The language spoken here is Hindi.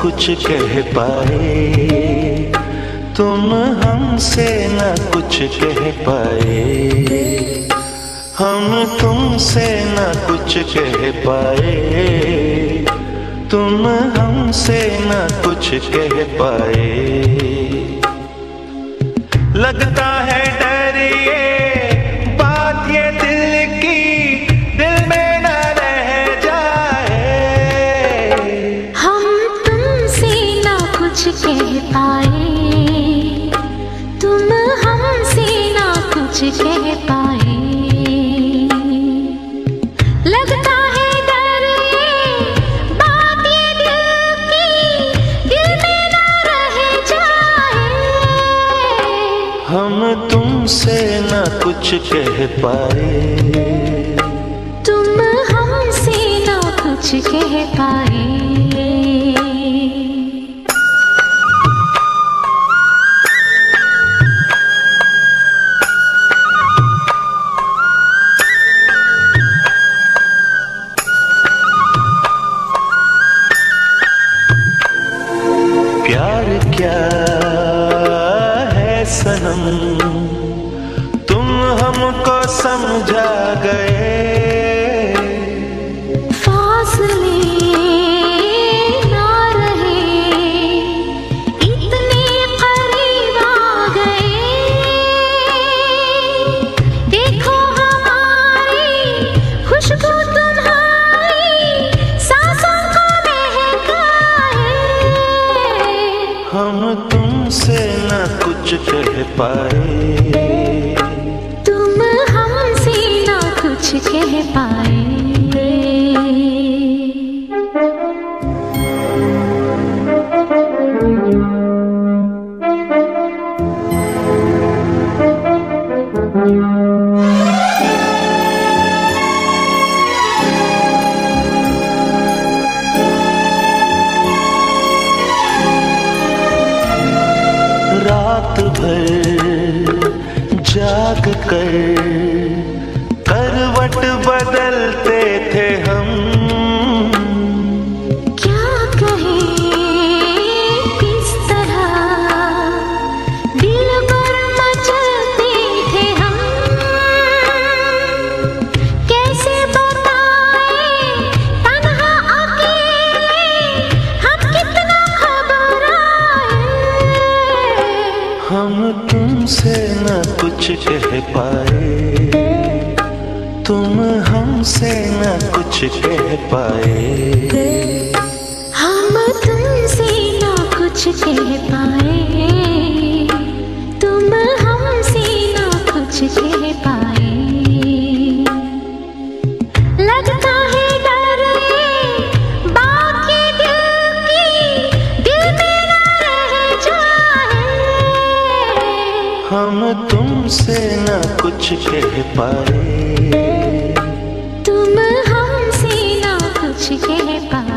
कुछ कह पाए, तुम हमसे न कुछ कह पाए, हम तुमसे न कुछ कह पाए, तुम हमसे न कुछ कह पाए। लगता है डर ये बात ये दिल की, दिल में न रह जाए। हम तुमसे न कुछ कह पाए, तुम हमसे न कुछ कह पाए। लगता है डर ये बात ये दिल की, दिल में न रह जाए। हम तुमसे न कुछ कह पाए, तुम हमसे न कुछ कह पाए। प्यार क्या है सनम, तुम हमको समझा गए। फासले ना रहे, इतने करीब आ गए। देखो हमारी खुशबू तुम्हारी सांसों को महकाए। हम तुमसे न कुछ कह पाए, तुम हमसे न कुछ कह पाए। रात भर जाग कर करवट बदलते थे हम। क्या कहें किस तरह दिल पर मचलते थे हम। कैसे बताएं तन्हा अकेले हम कितना घबराए। हम तुमसे न कुछ कह पाए, तुम हमसे न कुछ कह पाए। हम तुमसे न कुछ कह पाए, तुम हमसे न कुछ कह पाए। लगता है डर ये बात ये दिल की, दिल में न रह जाए। हम तुमसे न कुछ कह पाए, तुम हमसे न कुछ कह पाए।